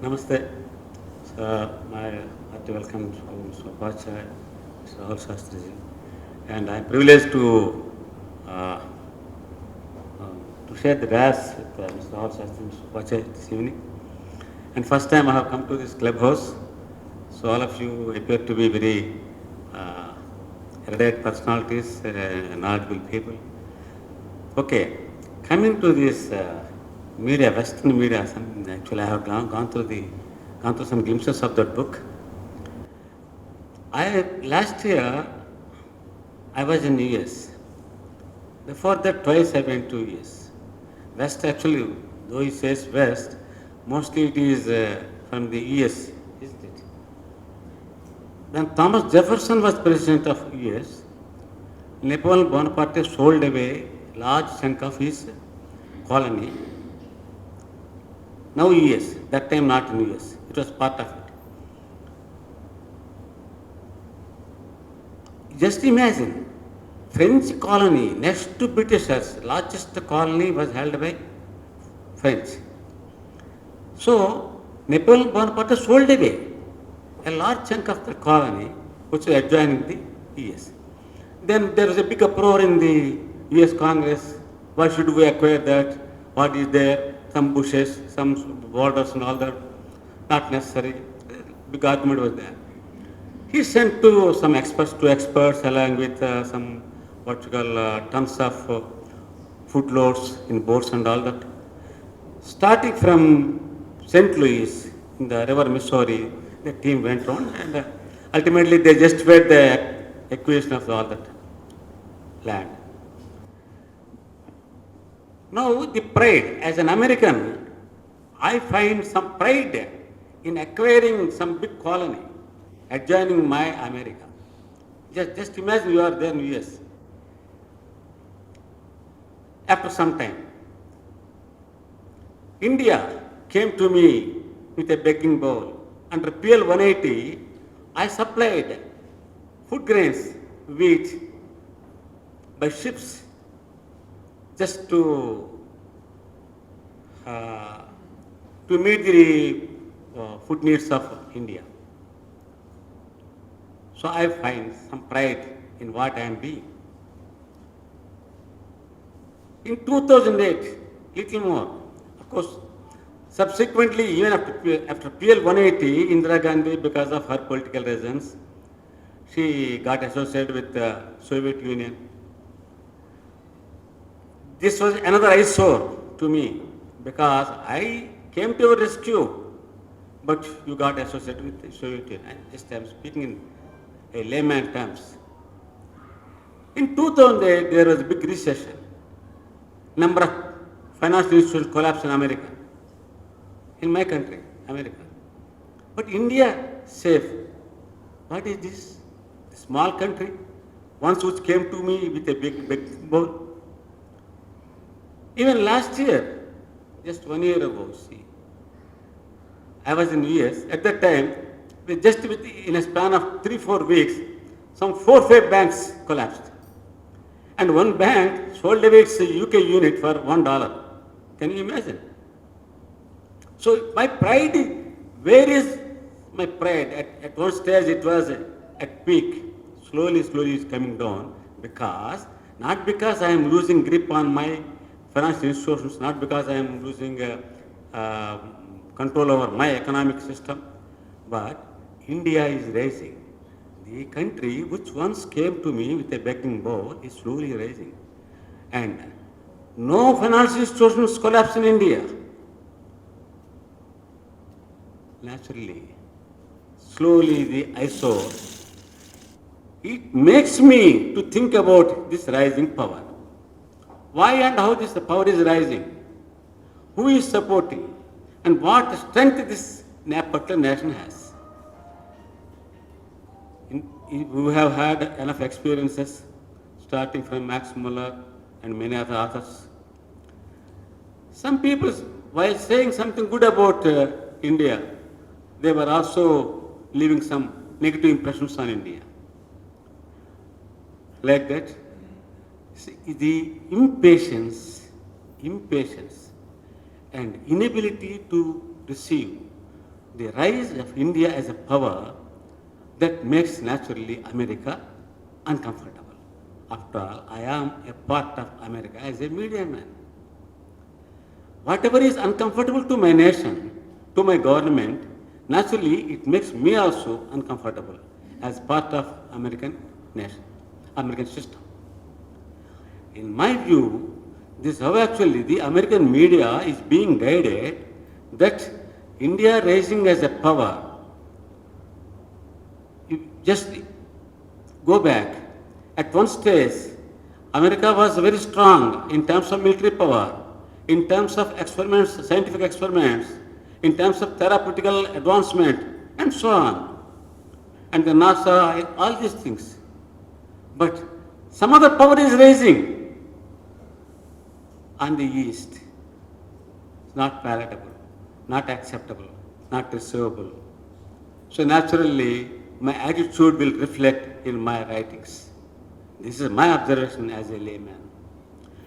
Namaste. So, my hearty welcome to Mr. Pacha, Mr. Rahul Shastriji. And I'm privileged uh, to share the dais with Mr. Rahul Shastri and Mr. Pacha this evening. And first time I have come to this clubhouse. So all of you appear to be very uh, erudite personalities, knowledgeable people. Okay, coming to this media, Western media, actually I have gone through some glimpses of that book. Last year I was in US. Before that, twice I went to US. West actually, though he says West, mostly it is from the US, isn't it? When Thomas Jefferson was president of US, Napoleon Bonaparte sold away a large chunk of his colony. Now US, that time not in US, it was part of it. Just imagine, French colony next to Britishers, largest colony was held by French. So Napoleon Bonaparte sold away a large chunk of the colony which was adjoining the US. Then there was a big uproar in the US Congress. Why should we acquire that? What is there? Some bushes, some borders and all that. Not necessary. Big argument was there. He sent to some experts, along with some what you call tons of food loads in boats and all that. Starting from St. Louis in the river Missouri, the team went on and ultimately they justified the acquisition of all that land. Now the pride, as an American, I find some pride in acquiring some big colony adjoining my America. Just imagine you are there in US. After some time, India came to me with a begging bowl. Under PL 180, I supplied food grains, wheat, by ships just to meet the food needs of India. So I find some pride in what I am being. In 2008, little more, of course, subsequently, even after PL 180, Indira Gandhi, because of her political reasons, she got associated with the Soviet Union. This was another eyesore to me because I came to your rescue, but you got associated with the Soviet Union. I am speaking in a layman terms. In 2008, there was a big recession. Number of financial institutions collapsed in America, in my country, America. But India, safe. What is this? A small country, once which came to me with a big bowl. Even last year, just 1 year ago, see, I was in US. At that time, in a span of 3-4 weeks, some 4-5 banks collapsed. And one bank sold away its UK unit for $1. Can you imagine? So my pride, where is my pride? At one stage it was at peak. Slowly it's coming down not because I am losing grip on my financial institutions, not because I am losing control over my economic system, but India is rising. The country which once came to me with a begging bowl is slowly rising. And no financial institutions collapse in India. Naturally, slowly the eyesore, it makes me to think about this rising power. Why and how this power is rising? Who is supporting? And what strength this particular nation has? We have had enough experiences, starting from Max Muller and many other authors. Some people, while saying something good about India, they were also leaving some negative impressions on India. Like that, see, the impatience and inability to receive the rise of India as a power that makes naturally America uncomfortable. After all, I am a part of America as a media man. Whatever is uncomfortable to my nation, to my government, naturally it makes me also uncomfortable as part of American nation, American system. In my view, this is how actually the American media is being guided that India rising as a power. You just go back. At one stage, America was very strong in terms of military power, in terms of experiments, scientific experiments, in terms of therapeutical advancement, and so on. And the NASA, all these things. But some other power is rising on the East. It's not palatable, not acceptable, not receivable. So naturally, my attitude will reflect in my writings. This is my observation as a layman.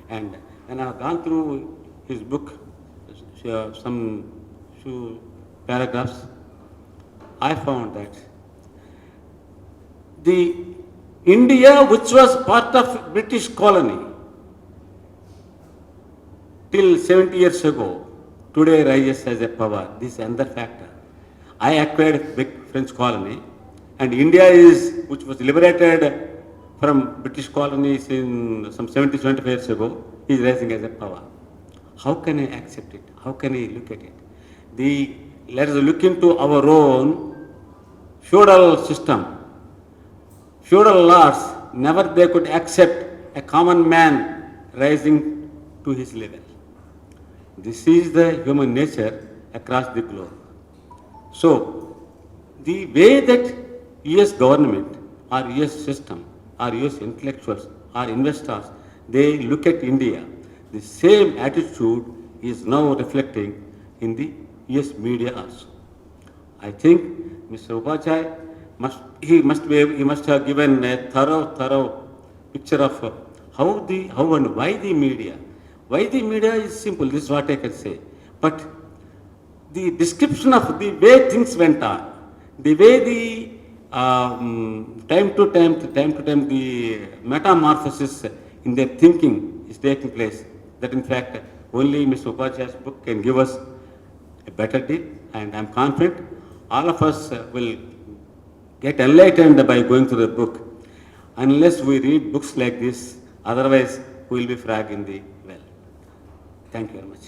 And when I have gone through his book, some few paragraphs, I found that the India, which was part of British colony till 70 years ago, today rises as a power. This is another factor. I acquired a big French colony, and India is, which was liberated from British colonies in some 70, 75 years ago, is rising as a power. How can I accept it? How can I look at it? Let us look into our own feudal system. Feudal lords, never they could accept a common man rising to his level. This is the human nature across the globe. So, the way that US government or US system or US intellectuals or investors, they look at India, the same attitude is now reflecting in the US media also. I think Mr. Upaധ്യായ must have given a thorough picture of how and why the media. Why the media is simple, this is what I can say. But the description of the way things went on, the way the time to time the metamorphosis in their thinking is taking place, that in fact only Mr. Upaധ്യാya's book can give us a better deal, and I am confident all of us will get enlightened by going through the book. Unless we read books like this, otherwise we will be frag in the well. Thank you very much.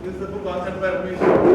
This is the book authored by me.